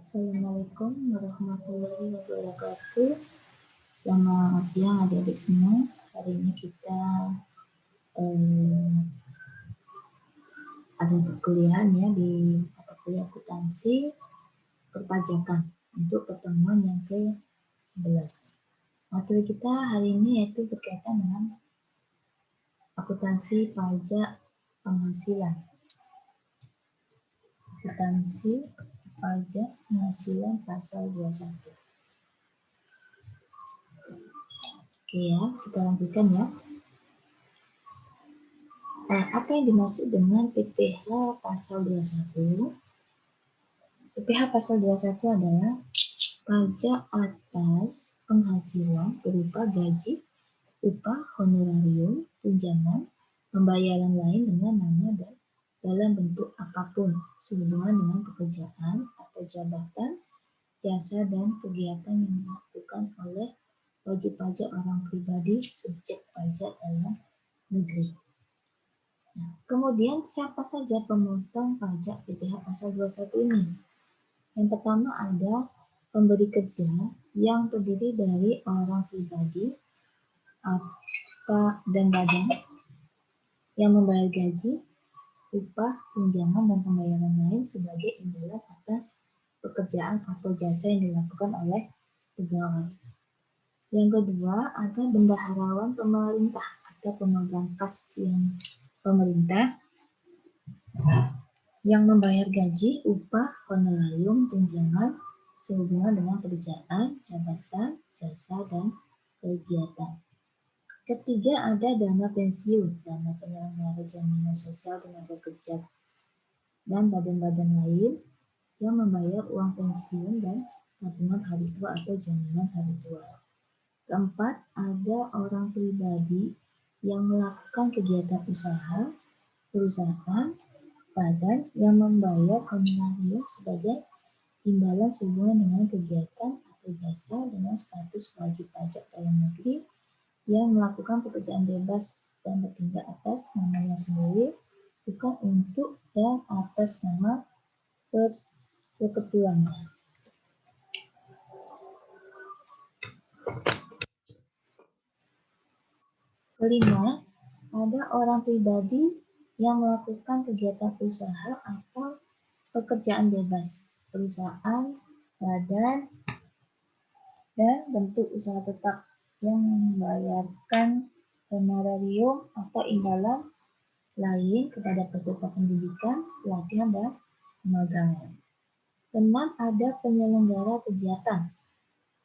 Assalamualaikum warahmatullahi wabarakatuh. Selamat siang adik-adik semua. Hari ini kita ada perkuliahan ya di mata kuliah akuntansi perpajakan untuk pertemuan yang ke-11. Materi kita hari ini yaitu berkaitan dengan akuntansi pajak penghasilan. Akuntansi pajak penghasilan pasal 21. Oke ya, kita lanjutkan ya. Apa yang dimaksud dengan PPh pasal 21? PPh pasal 21 adalah pajak atas penghasilan berupa gaji, upah, honorarium, tunjangan, pembayaran lain dengan nama dan dalam bentuk apapun sehubungan dengan pekerjaan atau jabatan, jasa dan kegiatan yang dilakukan oleh wajib pajak orang pribadi subjek pajak dalam negeri. Nah, kemudian siapa saja pemotong pajak PPh pasal 21 ini? Yang pertama ada pemberi kerja yang terdiri dari orang pribadi dan badan yang membayar gaji, upah, tunjangan, dan pembayaran lain sebagai imbalan atas pekerjaan atau jasa yang dilakukan oleh pegawai. Yang kedua ada bendaharawan pemerintah atau pemegang kas yang pemerintah yang membayar gaji, upah, honorarium, tunjangan sehubungan dengan pekerjaan, jabatan, jasa, dan kegiatan. Ketiga ada dana pensiun, dana penyelenggara jaminan sosial tenaga kerja, dan badan-badan lain yang membayar uang pensiun dan tabungan hari tua atau jaminan hari tua. Keempat ada orang pribadi yang melakukan kegiatan usaha, perusahaan, badan yang membayar honorarium sebagai imbalan sehubungan dengan kegiatan atau jasa dengan status wajib pajak dalam negeri yang melakukan pekerjaan bebas dan bertindak atas namanya sendiri, bukan untuk dan atas nama persekutuannya. Kelima, ada orang pribadi yang melakukan kegiatan usaha atau pekerjaan bebas, perusahaan, badan, dan bentuk usaha tetap yang membayarkan honorarium atau imbalan lain kepada peserta pendidikan, pelatihan, dan pemagangan. Keenam, ada penyelenggara kegiatan.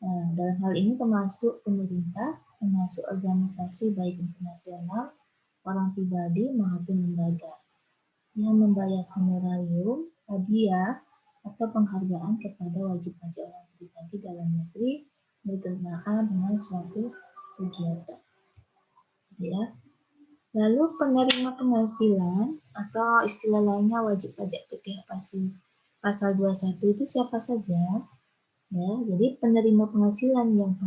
Nah, dalam hal ini termasuk pemerintah, termasuk organisasi baik internasional, orang pribadi maupun lembaga yang membayar honorarium, hadiah, atau penghargaan kepada wajib pajak orang pribadi dalam negeri berkenaan dengan suatu kegiatan. Ya. Lalu penerima penghasilan atau istilah lainnya wajib pajak PPh pasal 21 itu siapa saja? Ya, jadi penerima penghasilan yang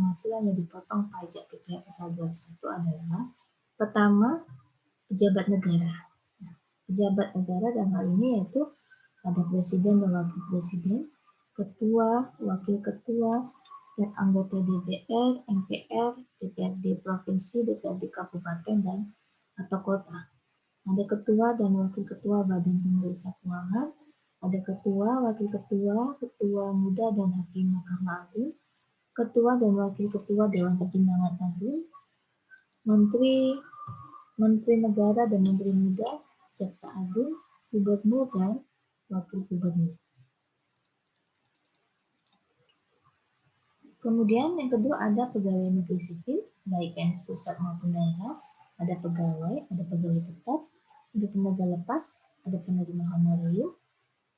dipotong pajak PPh pasal 21 adalah pertama pejabat negara. Nah, pejabat negara dalam hal ini yaitu ada presiden dan wakil presiden, ketua, wakil ketua, dan anggota DPR, MPR, DPRD provinsi, DPRD kabupaten dan atau kota. Ada ketua dan wakil ketua Badan Pemeriksa Keuangan, ada ketua, wakil ketua, ketua muda dan hakim Mahkamah Agung, ketua dan wakil ketua Dewan Pertimbangan Agung, menteri negara dan menteri muda, jaksa agung, gubernur dan wakil gubernur. Kemudian yang kedua ada pegawai negeri sipil, baik PNS pusat maupun daerah, ada pegawai tetap, ada tenaga lepas, ada penerima honorarium,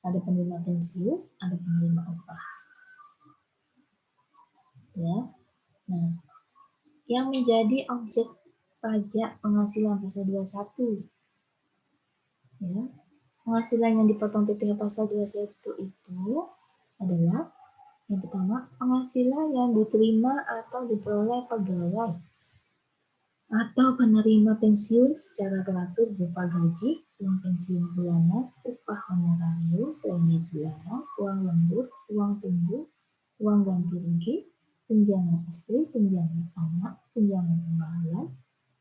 ada penerima pensiun, ada penerima upah. Ya. Nah, yang menjadi objek pajak penghasilan pasal 21. Ya. Penghasilan yang dipotong PPh pasal 21 itu adalah yang pertama, penghasilan yang diterima atau diperoleh pegawai atau penerima pensiun secara teratur berupa gaji, uang pensiun bulanan, upah honorarium, premi bulanan, uang lembur, uang tunggu, uang ganti rugi, tunjangan istri, tunjangan anak, tunjangan kemahiran,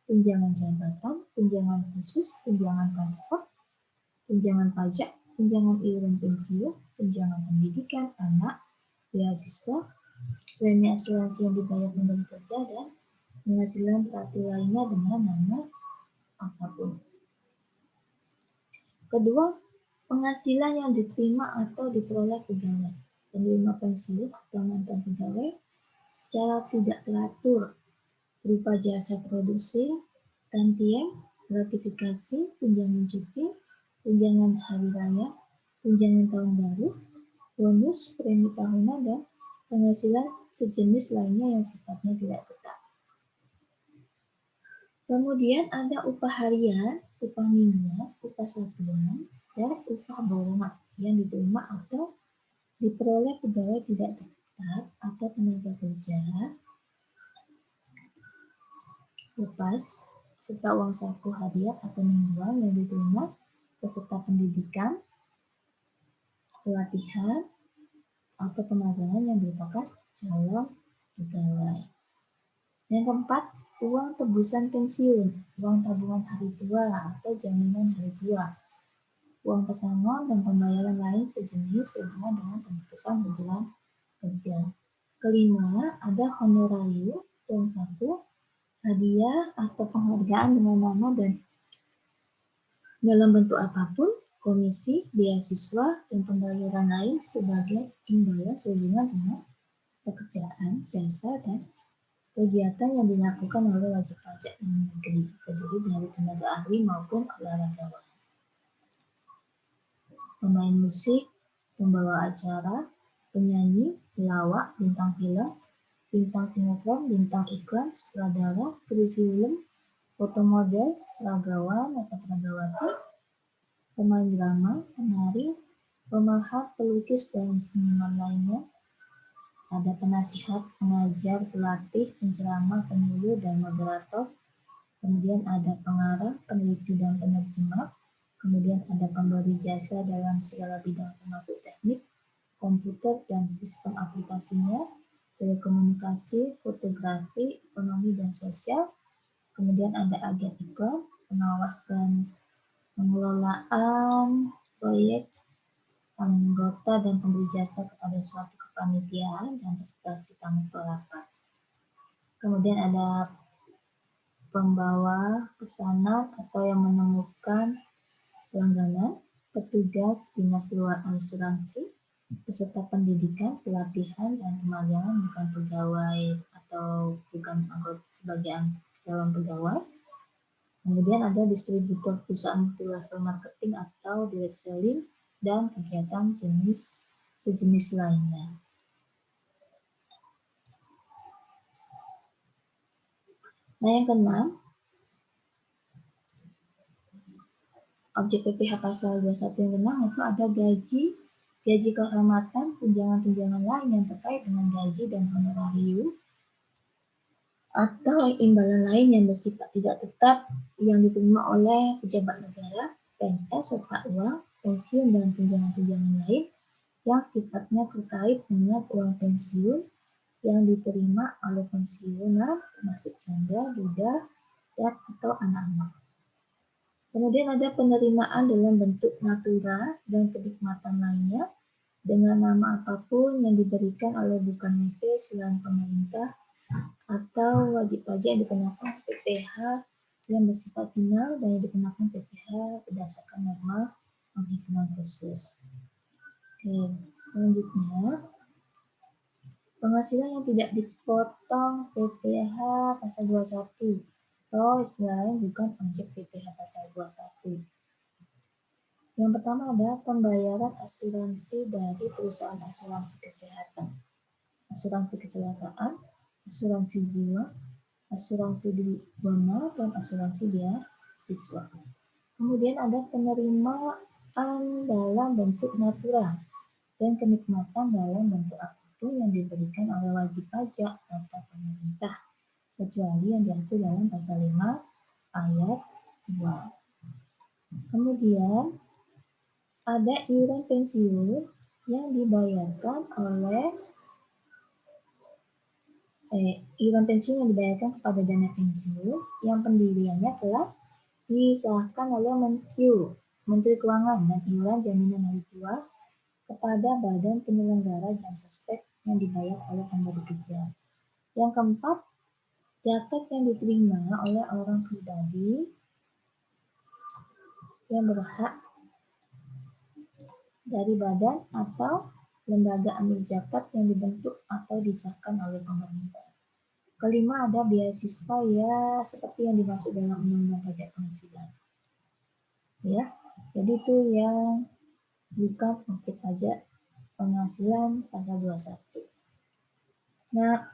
tunjangan jabatan, tunjangan khusus, tunjangan paspor, tunjangan pajak, tunjangan iuran pensiun, tunjangan pendidikan anak, beasiswa, premi asuransi yang dibayar pemberi kerja, dan penghasilan teratur lainnya dengan nama apapun. Kedua, penghasilan yang diterima atau diperoleh pegawai. Penerima pensiun atau mantan pegawai secara tidak teratur berupa jasa produksi, tantiem, gratifikasi, tunjangan cuti, tunjangan hari raya, tunjangan tahun baru, bonus, premi tahunan, dan penghasilan sejenis lainnya yang sifatnya tidak tetap. Kemudian ada upah harian, upah mingguan, upah satuan, dan upah bulanan yang diterima atau diperoleh pegawai tidak tetap atau tenaga kerja lepas serta uang saku harian atau mingguan yang diterima beserta pendidikan, pelatihan, atau pemagangan yang merupakan calon pegawai. Yang keempat, uang tebusan pensiun, uang tabungan hari tua atau jaminan hari tua, uang pesangon dan pembayaran lain sejenis sehubungan dengan pemutusan hubungan kerja. Kelima, ada honorarium. Yang satu, hadiah atau penghargaan dengan nama dan dalam bentuk apapun, komisi, beasiswa, dan pembayaran lain sebagai imbalan sehubungan dengan pekerjaan, jasa, dan kegiatan yang dilakukan oleh wajib pajak dalam negeri, terdiri dari tenaga ahli maupun olahragawan. Pemain musik, pembawa acara, penyanyi, pelawak, bintang film, bintang sinetron, bintang iklan, sutradara, kru film, foto model, peragawan atau peragawati, pemain drama, penari, pemahat, pelukis, dan seniman lainnya. Ada penasihat, pengajar, pelatih, penceramah, penyuluh, dan moderator. Kemudian ada pengarang, peneliti, dan penerjemah. Kemudian ada pemberi jasa dalam segala bidang termasuk teknik, komputer, dan sistem aplikasinya, telekomunikasi, fotografi, ekonomi, dan sosial. Kemudian ada agen iklan, pengawas dan pengelolaan proyek, anggota dan pemberi jasa kepada suatu kepanitiaan, dan presentasi tamu rapat. Kemudian ada pembawa pesanan atau yang menemukan langganan, petugas dinas luar asuransi, peserta pendidikan, pelatihan, dan pemagangan bukan pegawai atau bukan anggota sebagai calon pegawai. Kemudian ada distributor perusahaan multilevel marketing atau direct selling, dan kegiatan sejenis lainnya. Nah, yang keenam, objek PPh pasal 21 yang keenam itu ada gaji kehormatan, tunjangan-tunjangan lain yang terkait dengan gaji dan honorarium, atau imbalan lain yang bersifat tidak tetap yang diterima oleh pejabat negara, PNS, serta uang, pensiun, dan tunjangan-tunjangan lain yang sifatnya terkait dengan uang pensiun yang diterima oleh pensiunan, termasuk janda, duda, dan atau anak-anak. Kemudian ada penerimaan dalam bentuk natura dan kenikmatan lainnya dengan nama apapun yang diberikan oleh bukan MP selain pemerintah atau wajib pajak yang dikenakan PPh yang bersifat final dan yang dikenakan PPh berdasarkan norma penghitungan khusus. Oke, selanjutnya penghasilan yang tidak dipotong PPh pasal 21 atau istilahnya bukan objek PPh pasal 21. Yang pertama adalah pembayaran asuransi dari perusahaan asuransi kesehatan, asuransi kecelakaan, asuransi jiwa, asuransi dana, dan asuransi beasiswa. Kemudian ada penerimaan dalam bentuk natura dan kenikmatan dalam bentuk apapun yang diberikan oleh wajib pajak atau pemerintah. kecuali yang diatur dalam pasal 5 ayat 2. Kemudian ada iuran pensiun yang dibayarkan kepada dana pensiun yang pendiriannya telah disahkan oleh Menteri Keuangan dan iuran jaminan hari tua kepada badan penyelenggara jasa stek yang dibayar oleh pemberi kerja. Yang keempat, zakat yang diterima oleh orang pribadi yang berhak dari badan atau lembaga amil zakat yang dibentuk atau disahkan oleh pemerintah. Kelima, ada beasiswa ya seperti yang dimaksud dalam Undang-Undang Pajak Penghasilan. Ya, jadi itu yang bukan objek pajak penghasilan pasal 21. Nah,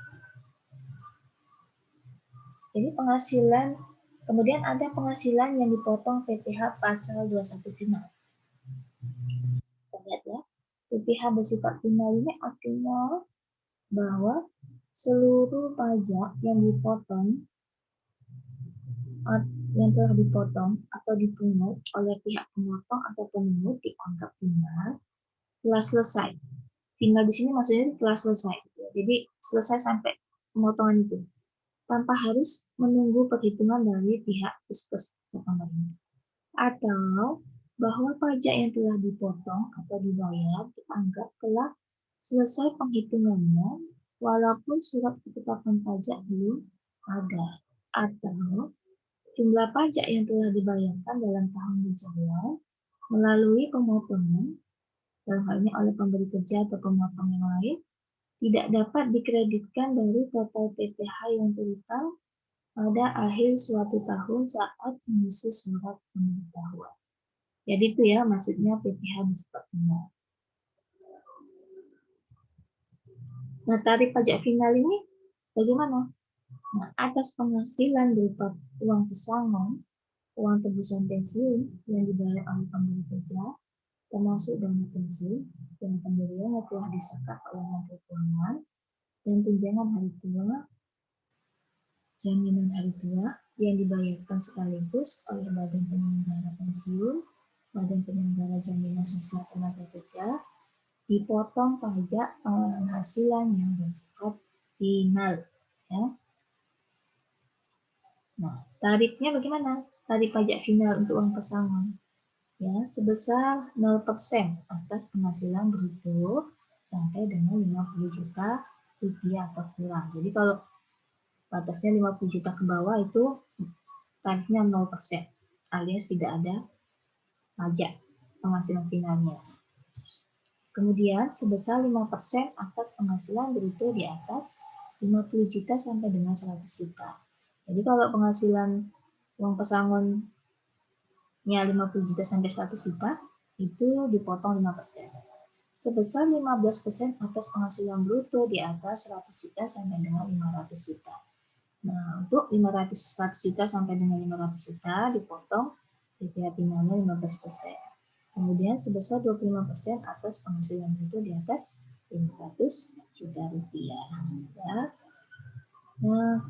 jadi penghasilan, kemudian ada penghasilan yang dipotong PPh pasal 21 final. Lihat ya, PPh bersifat final ini artinya bahwa seluruh pajak yang telah dipotong atau dipungut oleh pihak pemotong atau pemungut dianggap final, telah selesai. Final di sini maksudnya telah selesai. Jadi selesai sampai pemotongan itu, tanpa harus menunggu perhitungan dari pihak Dispers atau pemerintah. Atau bahwa pajak yang telah dipotong atau dibayar dianggap telah selesai penghitungannya walaupun surat ketetapan pajak belum ada. Atau jumlah pajak yang telah dibayarkan dalam tahun berjalan melalui pemotongan, dalam hal ini oleh pemberi kerja atau pemotong yang lain, tidak dapat dikreditkan dari total PPh yang terhutang pada akhir suatu tahun saat mengisi surat pemberitahuan. Jadi itu ya maksudnya PPh bersifat final. Nah, tarif pajak final ini bagaimana? Nah, atas penghasilan berupa uang pesangon, uang tebusan pensiun yang dibayar oleh pemberi kerja, termasuk dana pensiun yang pemberiannya telah disahkan oleh Menteri Keuangan, dan tunjangan hari tua, jaminan hari tua yang dibayarkan sekaligus oleh Badan Penyelenggara Pensiun, Badan Penyelenggara Jaminan Sosial Tenaga Kerja, dipotong pajak penghasilan yang bersifat final. Ya. Nah, tarifnya bagaimana? Tarif pajak final untuk uang pesangon ya sebesar 0% atas penghasilan bruto sampai dengan 50 juta rupiah atau kurang. Jadi kalau batasnya 50 juta ke bawah itu tarifnya 0%, alias tidak ada pajak penghasilan finalnya. Kemudian sebesar 5% atas penghasilan bruto di atas 50 juta sampai dengan 100 juta. Jadi kalau penghasilan uang pesangonnya 50 juta sampai 100 juta, itu dipotong 5%. Sebesar 15% atas penghasilan bruto di atas 100 juta sampai dengan 500 juta. Nah, untuk 100 juta sampai dengan 500 juta dipotong PPh finalnya 15%. Kemudian sebesar 25% atas penghasilan bruto di atas 500 juta rupiah. Ya. Nah,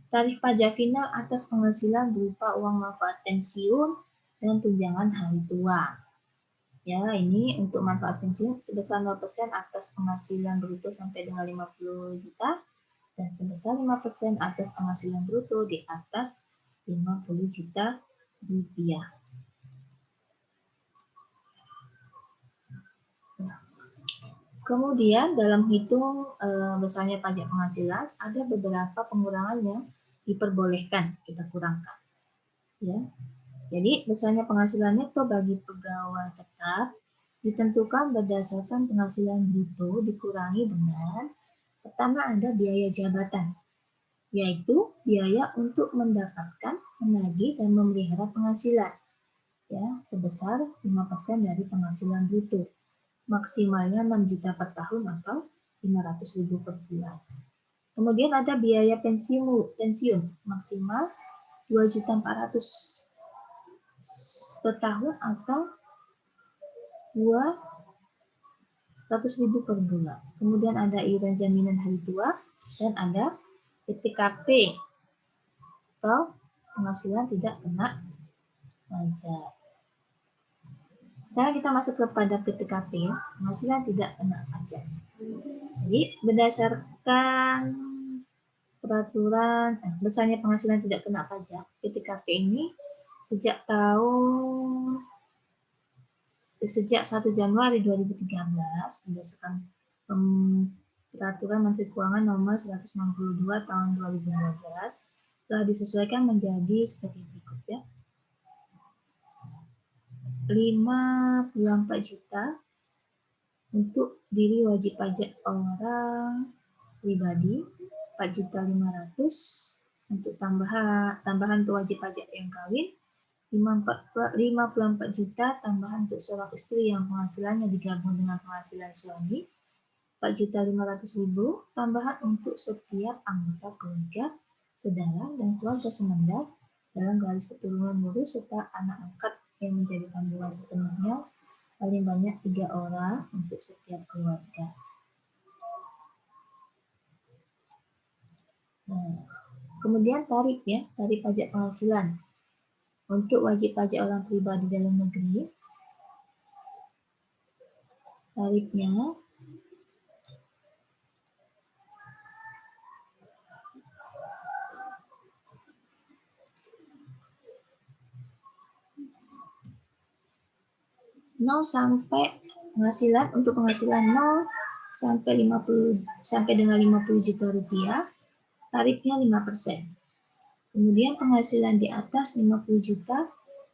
tarif pajak final atas penghasilan berupa uang manfaat pensiun dan tunjangan hari tua. Ya, ini untuk manfaat pensiun sebesar 0% atas penghasilan bruto sampai dengan 50 juta dan sebesar 5% atas penghasilan bruto di atas 50 juta rupiah. Kemudian dalam hitung besarnya pajak penghasilan ada beberapa pengurangan yang diperbolehkan kita kurangkan. Ya. Jadi besarnya penghasilan neto bagi pegawai tetap ditentukan berdasarkan penghasilan bruto dikurangi dengan pertama ada biaya jabatan, yaitu biaya untuk mendapatkan, menagih, dan memelihara penghasilan ya sebesar 5% dari penghasilan bruto. Maksimalnya 6 juta per tahun atau 500.000 per bulan. Kemudian ada biaya pensiun maksimal 2.400.000 per tahun atau 200.000 per bulan. Kemudian ada iuran jaminan hari tua dan ada PTKP atau penghasilan tidak kena pajak. Sekarang kita masuk kepada PTKP, penghasilan tidak kena pajak. Jadi berdasarkan peraturan besarnya penghasilan tidak kena pajak, PTKP ini sejak 1 Januari 2013 berdasarkan Peraturan Menteri Keuangan Nomor 162 Tahun 2015 telah disesuaikan menjadi sebagai berikut ya. 54 juta untuk diri wajib pajak orang pribadi, 4.500.000 untuk tambahan untuk wajib pajak yang kawin, 54 juta tambahan untuk seorang istri yang penghasilannya digabung dengan penghasilan suami, 4.500.000 tambahan untuk setiap anggota keluarga, saudara, dan keluarga semendal dalam garis keturunan lurus serta anak angkat yang menjadi tanggungan sepenuhnya paling banyak 3 orang untuk setiap keluarga. Nah, kemudian tarif ya, tarif pajak penghasilan untuk wajib pajak orang pribadi dalam negeri. Tarifnya sampai penghasilan untuk penghasilan 0 sampai 50 sampai dengan 50 juta rupiah, tarifnya 5%. Kemudian penghasilan di atas 50 juta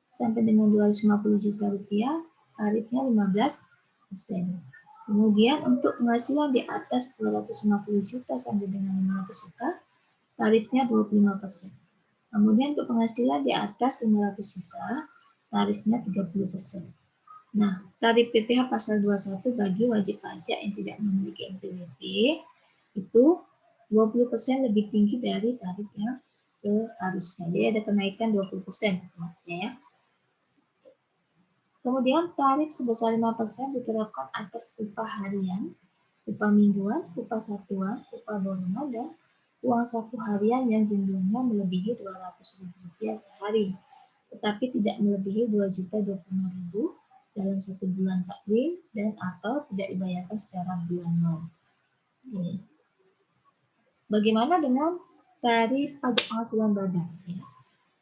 sampai dengan 250 juta rupiah, tarifnya 15%. Kemudian untuk penghasilan di atas 250 juta sampai dengan 500 juta, tarifnya 25%. Kemudian untuk penghasilan di atas 500 juta, tarifnya 30%. Nah, tarif PPh pasal 21 bagi wajib pajak yang tidak memiliki NPWP itu 20% lebih tinggi dari tarif yang seharusnya. Jadi ada kenaikan 20% maksudnya ya. Kemudian tarif sebesar 5% diterapkan atas upah harian, upah mingguan, upah satuan, upah bulanan, dan uang saku harian yang jumlahnya melebihi Rp200.000 sehari, tetapi tidak melebihi Rp2.025.000 dalam 1 bulan takwim dan atau tidak dibayarkan secara bulanan. Ini. Bagaimana dengan tarif pajak penghasilan badan? Ya.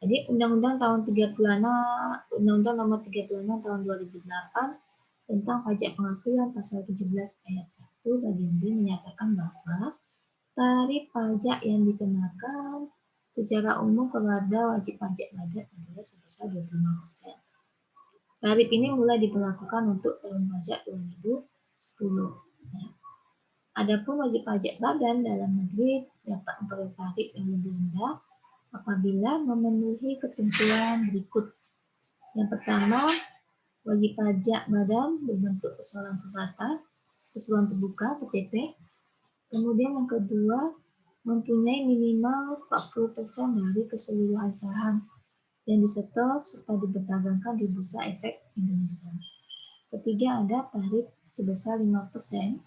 Jadi Undang-Undang Nomor 36 Tahun 2008 tentang pajak penghasilan pasal 17 ayat 1 bagian B menyatakan bahwa tarif pajak yang dikenakan secara umum kepada wajib pajak badan adalah sebesar 25%. Tarif ini mulai diberlakukan untuk tahun pajak 2010. Ya. Adapun wajib pajak badan dalam negeri dapat memperoleh tarif yang lebih rendah apabila memenuhi ketentuan berikut. Yang pertama, wajib pajak badan berbentuk perseroan terbuka (PTT). Kemudian yang kedua, mempunyai minimal 40% dari keseluruhan saham yang disetor serta diperdagangkan di Bursa Efek Indonesia. Ketiga, ada tarif sebesar 5%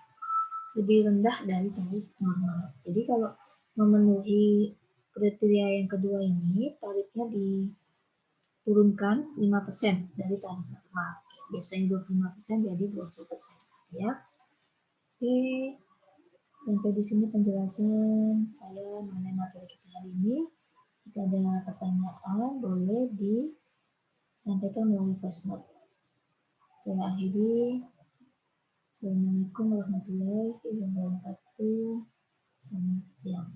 lebih rendah dari tarif normal. Jadi kalau memenuhi kriteria yang kedua ini, tarifnya diturunkan 5% dari tarif normal. Biasanya 25% jadi 20%. Ya. Oke, sampai di sini penjelasan saya mengenai materi kita hari ini. Jika ada pertanyaan, boleh disampaikan melalui voice note. Saya akhiri. Assalamualaikum warahmatullahi wabarakatuh. Selamat siang.